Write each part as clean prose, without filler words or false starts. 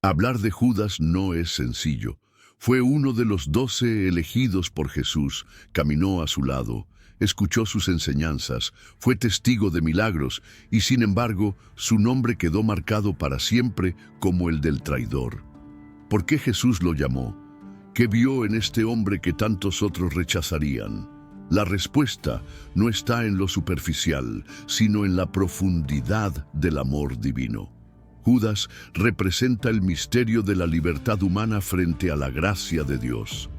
Hablar de Judas no es sencillo. Fue uno de los 12 elegidos por Jesús, caminó a su lado, escuchó sus enseñanzas, fue testigo de milagros y, sin embargo, su nombre quedó marcado para siempre como el del traidor. ¿Por qué Jesús lo llamó? ¿Qué vio en este hombre que tantos otros rechazarían? La respuesta no está en lo superficial, sino en la profundidad del amor divino. Judas representa el misterio de la libertad humana frente a la gracia de Dios.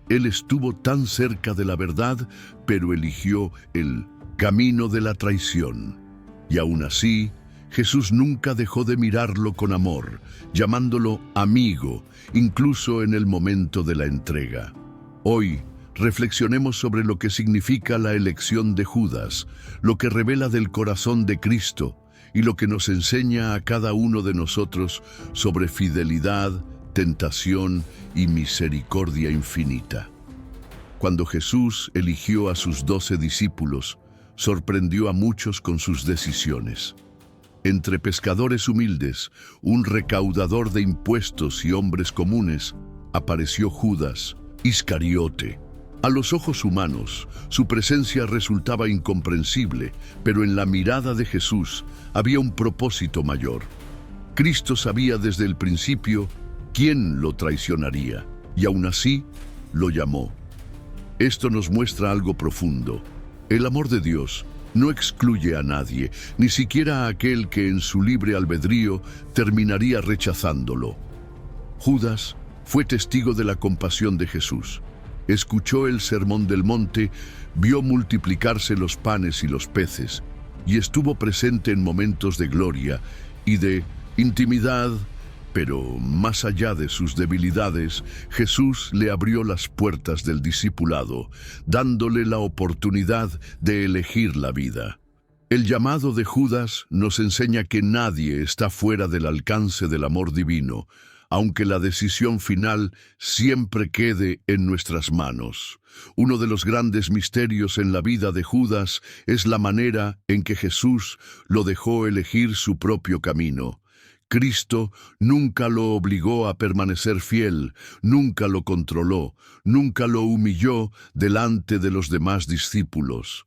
Él estuvo tan cerca de la verdad, pero eligió el camino de la traición. Y aún así, Jesús nunca dejó de mirarlo con amor, llamándolo amigo, incluso en el momento de la entrega. Hoy, reflexionemos sobre lo que significa la elección de Judas, lo que revela del corazón de Cristo y lo que nos enseña a cada uno de nosotros sobre fidelidad, tentación y misericordia infinita. Cuando Jesús eligió a sus 12 discípulos, sorprendió a muchos con sus decisiones. Entre pescadores humildes, un recaudador de impuestos y hombres comunes, apareció Judas Iscariote. A los ojos humanos, su presencia resultaba incomprensible, pero en la mirada de Jesús había un propósito mayor. Cristo sabía desde el principio quién lo traicionaría, y aún así lo llamó. Esto nos muestra algo profundo. El amor de Dios no excluye a nadie, ni siquiera a aquel que en su libre albedrío terminaría rechazándolo. Judas fue testigo de la compasión de Jesús. Escuchó el sermón del monte, vio multiplicarse los panes y los peces, y estuvo presente en momentos de gloria y de intimidad, pero más allá de sus debilidades, Jesús le abrió las puertas del discipulado, dándole la oportunidad de elegir la vida. El llamado de Judas nos enseña que nadie está fuera del alcance del amor divino, aunque la decisión final siempre quede en nuestras manos. Uno de los grandes misterios en la vida de Judas es la manera en que Jesús lo dejó elegir su propio camino. Cristo nunca lo obligó a permanecer fiel, nunca lo controló, nunca lo humilló delante de los demás discípulos.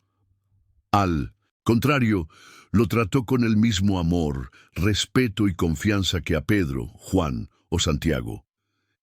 Al contrario, lo trató con el mismo amor, respeto y confianza que a Pedro, Juan o Santiago.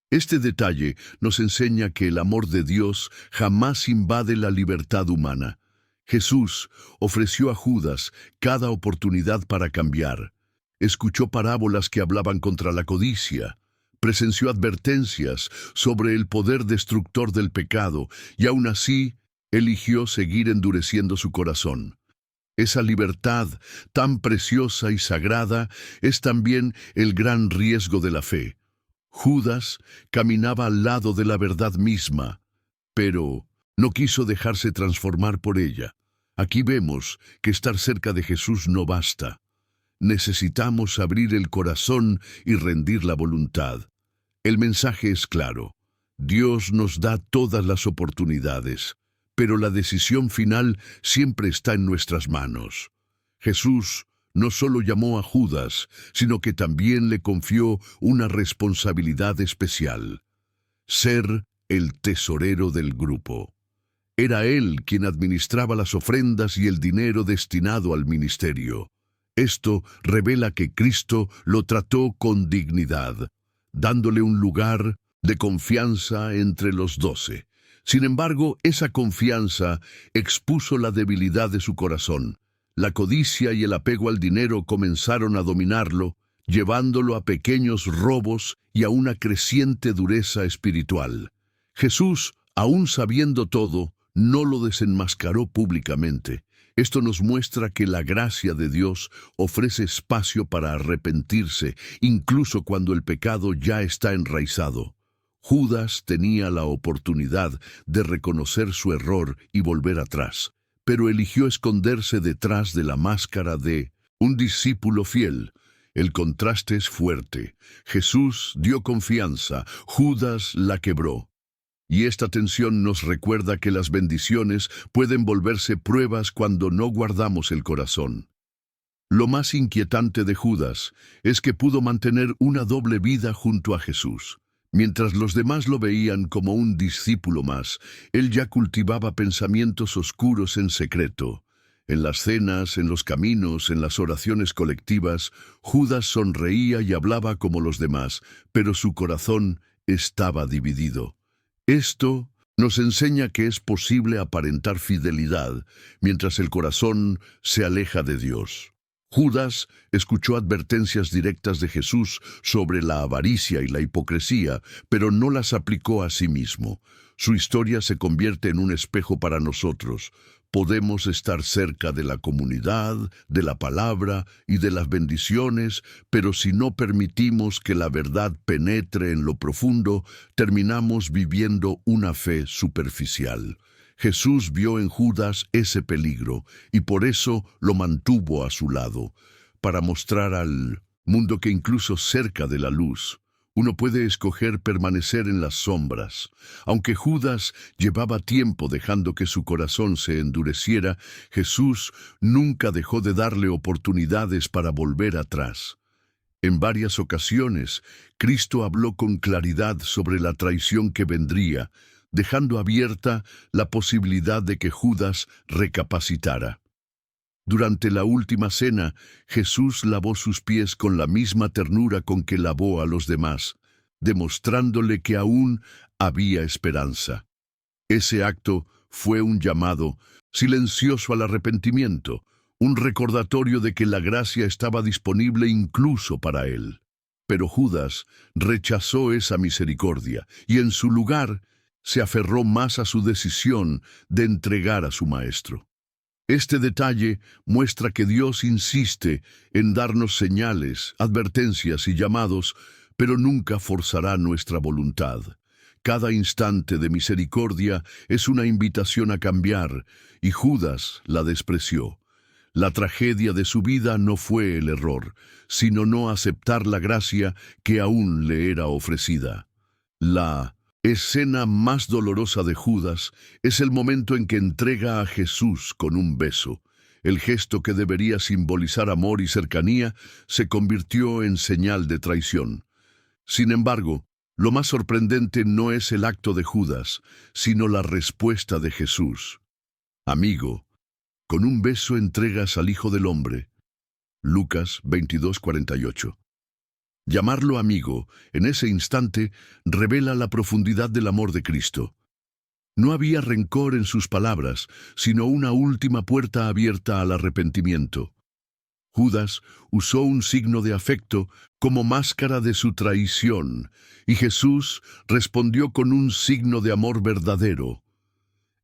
Este detalle nos enseña que el amor de Dios jamás invade la libertad humana. Jesús ofreció a Judas cada oportunidad para cambiar. Escuchó parábolas que hablaban contra la codicia, presenció advertencias sobre el poder destructor del pecado y aún así eligió seguir endureciendo su corazón. Esa libertad tan preciosa y sagrada es también el gran riesgo de la fe. Judas caminaba al lado de la verdad misma, pero no quiso dejarse transformar por ella. Aquí vemos que estar cerca de Jesús no basta. Necesitamos abrir el corazón y rendir la voluntad. El mensaje es claro. Dios nos da todas las oportunidades, pero la decisión final siempre está en nuestras manos. Jesús no solo llamó a Judas, sino que también le confió una responsabilidad especial: ser el tesorero del grupo. Era él quien administraba las ofrendas y el dinero destinado al ministerio. Esto revela que Cristo lo trató con dignidad, dándole un lugar de confianza entre los 12. Sin embargo, esa confianza expuso la debilidad de su corazón. La codicia y el apego al dinero comenzaron a dominarlo, llevándolo a pequeños robos y a una creciente dureza espiritual. Jesús, aún sabiendo todo, no lo desenmascaró públicamente. Esto nos muestra que la gracia de Dios ofrece espacio para arrepentirse, incluso cuando el pecado ya está enraizado. Judas tenía la oportunidad de reconocer su error y volver atrás, pero eligió esconderse detrás de la máscara de un discípulo fiel. El contraste es fuerte. Jesús dio confianza, Judas la quebró. Y esta tensión nos recuerda que las bendiciones pueden volverse pruebas cuando no guardamos el corazón. Lo más inquietante de Judas es que pudo mantener una doble vida junto a Jesús. Mientras los demás lo veían como un discípulo más, él ya cultivaba pensamientos oscuros en secreto. En las cenas, en los caminos, en las oraciones colectivas, Judas sonreía y hablaba como los demás, pero su corazón estaba dividido. Esto nos enseña que es posible aparentar fidelidad mientras el corazón se aleja de Dios. Judas escuchó advertencias directas de Jesús sobre la avaricia y la hipocresía, pero no las aplicó a sí mismo. Su historia se convierte en un espejo para nosotros. Podemos estar cerca de la comunidad, de la palabra y de las bendiciones, pero si no permitimos que la verdad penetre en lo profundo, terminamos viviendo una fe superficial. Jesús vio en Judas ese peligro y por eso lo mantuvo a su lado, para mostrar al mundo que incluso cerca de la luz, uno puede escoger permanecer en las sombras. Aunque Judas llevaba tiempo dejando que su corazón se endureciera, Jesús nunca dejó de darle oportunidades para volver atrás. En varias ocasiones, Cristo habló con claridad sobre la traición que vendría, dejando abierta la posibilidad de que Judas recapacitara. Durante la última cena, Jesús lavó sus pies con la misma ternura con que lavó a los demás, demostrándole que aún había esperanza. Ese acto fue un llamado silencioso al arrepentimiento, un recordatorio de que la gracia estaba disponible incluso para él. Pero Judas rechazó esa misericordia y en su lugar se aferró más a su decisión de entregar a su maestro. Este detalle muestra que Dios insiste en darnos señales, advertencias y llamados, pero nunca forzará nuestra voluntad. Cada instante de misericordia es una invitación a cambiar, y Judas la despreció. La tragedia de su vida no fue el error, sino no aceptar la gracia que aún le era ofrecida. La escena más dolorosa de Judas es el momento en que entrega a Jesús con un beso. El gesto que debería simbolizar amor y cercanía se convirtió en señal de traición. Sin embargo, lo más sorprendente no es el acto de Judas, sino la respuesta de Jesús. Amigo, con un beso entregas al Hijo del Hombre. Lucas 22:48. Llamarlo amigo, en ese instante, revela la profundidad del amor de Cristo. No había rencor en sus palabras, sino una última puerta abierta al arrepentimiento. Judas usó un signo de afecto como máscara de su traición, y Jesús respondió con un signo de amor verdadero.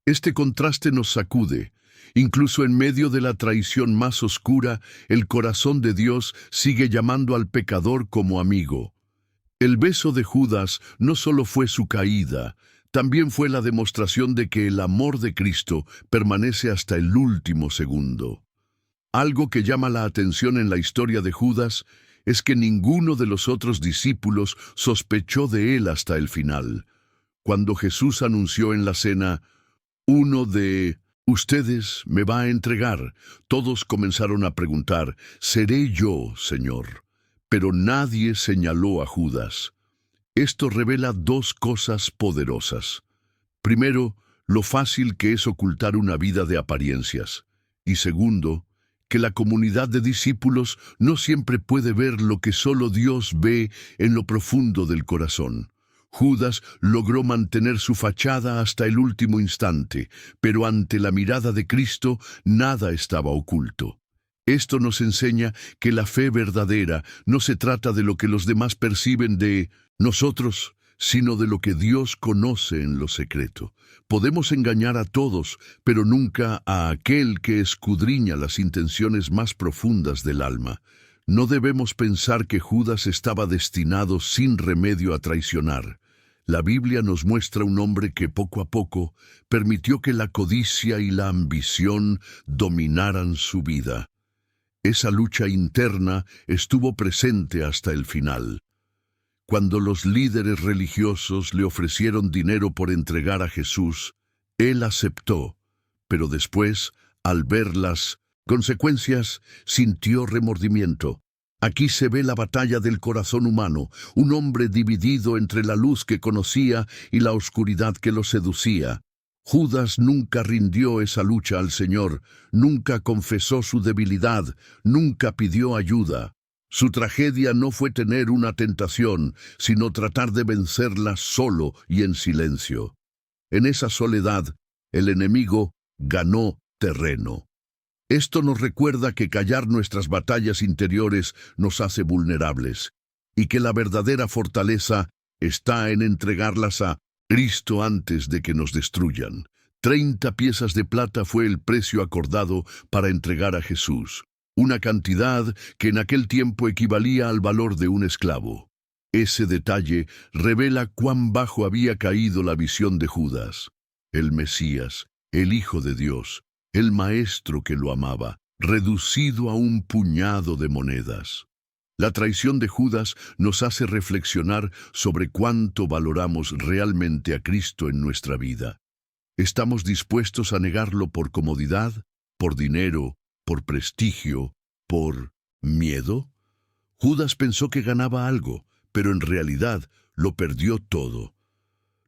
Este contraste nos sacude. Incluso en medio de la traición más oscura, el corazón de Dios sigue llamando al pecador como amigo. El beso de Judas no solo fue su caída, también fue la demostración de que el amor de Cristo permanece hasta el último segundo. Algo que llama la atención en la historia de Judas es que ninguno de los otros discípulos sospechó de él hasta el final. Cuando Jesús anunció en la cena, uno de ustedes me va a entregar, todos comenzaron a preguntar, ¿seré yo, Señor? Pero nadie señaló a Judas. Esto revela dos cosas poderosas. Primero, lo fácil que es ocultar una vida de apariencias. Y segundo, que la comunidad de discípulos no siempre puede ver lo que solo Dios ve en lo profundo del corazón. Judas logró mantener su fachada hasta el último instante, pero ante la mirada de Cristo nada estaba oculto. Esto nos enseña que la fe verdadera no se trata de lo que los demás perciben de nosotros, sino de lo que Dios conoce en lo secreto. Podemos engañar a todos, pero nunca a aquel que escudriña las intenciones más profundas del alma. No debemos pensar que Judas estaba destinado sin remedio a traicionar. La Biblia nos muestra un hombre que poco a poco permitió que la codicia y la ambición dominaran su vida. Esa lucha interna estuvo presente hasta el final. Cuando los líderes religiosos le ofrecieron dinero por entregar a Jesús, él aceptó, pero después, al ver las Consecuencias, sintió remordimiento. Aquí se ve la batalla del corazón humano, un hombre dividido entre la luz que conocía y la oscuridad que lo seducía. Judas nunca rindió esa lucha al Señor, nunca confesó su debilidad, nunca pidió ayuda. Su tragedia no fue tener una tentación, sino tratar de vencerla solo y en silencio. En esa soledad, el enemigo ganó terreno. Esto nos recuerda que callar nuestras batallas interiores nos hace vulnerables, y que la verdadera fortaleza está en entregarlas a Cristo antes de que nos destruyan. 30 piezas de plata fue el precio acordado para entregar a Jesús, una cantidad que en aquel tiempo equivalía al valor de un esclavo. Ese detalle revela cuán bajo había caído la visión de Judas, el Mesías, el Hijo de Dios, el Maestro que lo amaba, reducido a un puñado de monedas. La traición de Judas nos hace reflexionar sobre cuánto valoramos realmente a Cristo en nuestra vida. ¿Estamos dispuestos a negarlo por comodidad, por dinero, por prestigio, por miedo? Judas pensó que ganaba algo, pero en realidad lo perdió todo.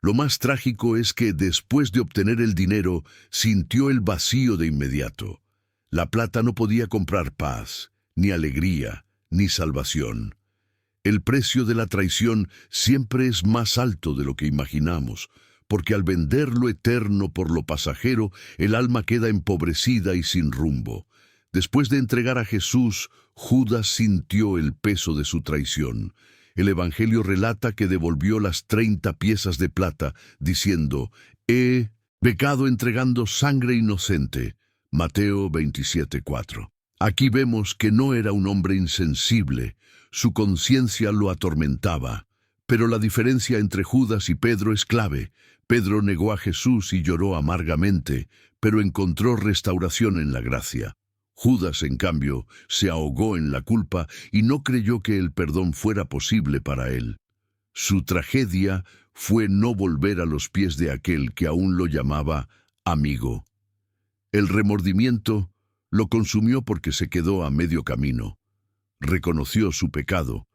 Lo más trágico es que después de obtener el dinero, sintió el vacío de inmediato. La plata no podía comprar paz, ni alegría, ni salvación. El precio de la traición siempre es más alto de lo que imaginamos, porque al vender lo eterno por lo pasajero, el alma queda empobrecida y sin rumbo. Después de entregar a Jesús, Judas sintió el peso de su traición. El Evangelio relata que devolvió las 30 piezas de plata, diciendo, «He pecado entregando sangre inocente». Mateo 27:4. Aquí vemos que no era un hombre insensible, su conciencia lo atormentaba. Pero la diferencia entre Judas y Pedro es clave. Pedro negó a Jesús y lloró amargamente, pero encontró restauración en la gracia. Judas, en cambio, se ahogó en la culpa y no creyó que el perdón fuera posible para él. Su tragedia fue no volver a los pies de aquel que aún lo llamaba amigo. El remordimiento lo consumió porque se quedó a medio camino. Reconoció su pecado,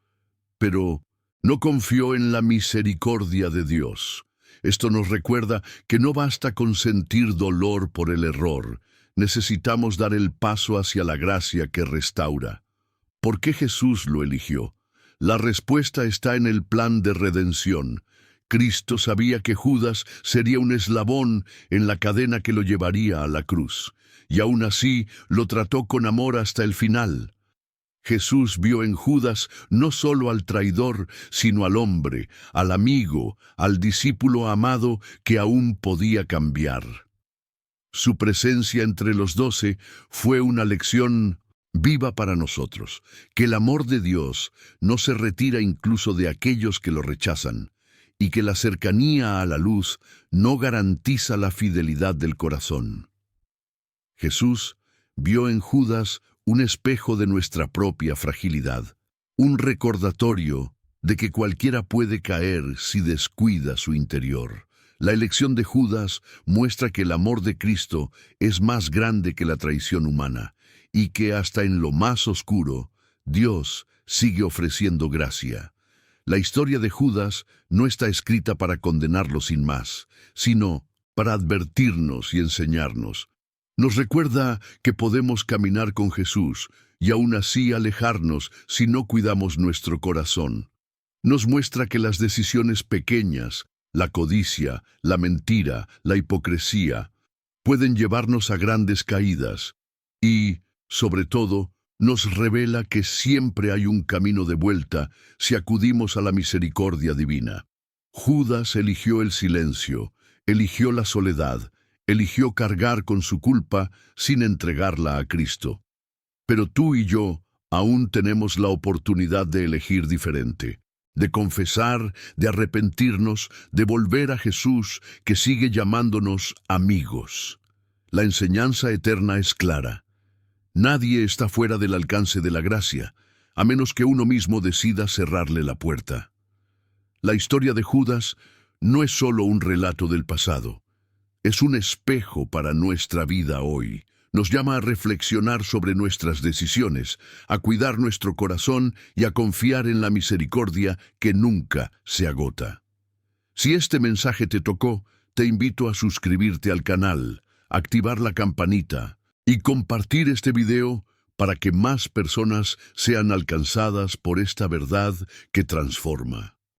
pero no confió en la misericordia de Dios. Esto nos recuerda que no basta con sentir dolor por el error. Necesitamos dar el paso hacia la gracia que restaura. ¿Por qué Jesús lo eligió? La respuesta está en el plan de redención. Cristo sabía que Judas sería un eslabón en la cadena que lo llevaría a la cruz, y aún así lo trató con amor hasta el final. Jesús vio en Judas no solo al traidor, sino al hombre, al amigo, al discípulo amado que aún podía cambiar. Su presencia entre los 12 fue una lección viva para nosotros, que el amor de Dios no se retira incluso de aquellos que lo rechazan, y que la cercanía a la luz no garantiza la fidelidad del corazón. Jesús vio en Judas un espejo de nuestra propia fragilidad, un recordatorio de que cualquiera puede caer si descuida su interior. La elección de Judas muestra que el amor de Cristo es más grande que la traición humana y que hasta en lo más oscuro, Dios sigue ofreciendo gracia. La historia de Judas no está escrita para condenarlo sin más, sino para advertirnos y enseñarnos. Nos recuerda que podemos caminar con Jesús y aún así alejarnos si no cuidamos nuestro corazón. Nos muestra que las decisiones pequeñas, la codicia, la mentira, la hipocresía, pueden llevarnos a grandes caídas y, sobre todo, nos revela que siempre hay un camino de vuelta si acudimos a la misericordia divina. Judas eligió el silencio, eligió la soledad, eligió cargar con su culpa sin entregarla a Cristo. Pero tú y yo aún tenemos la oportunidad de elegir diferente, de confesar, de arrepentirnos, de volver a Jesús que sigue llamándonos amigos. La enseñanza eterna es clara. Nadie está fuera del alcance de la gracia, a menos que uno mismo decida cerrarle la puerta. La historia de Judas no es solo un relato del pasado, es un espejo para nuestra vida hoy. Nos llama a reflexionar sobre nuestras decisiones, a cuidar nuestro corazón y a confiar en la misericordia que nunca se agota. Si este mensaje te tocó, te invito a suscribirte al canal, activar la campanita y compartir este video para que más personas sean alcanzadas por esta verdad que transforma.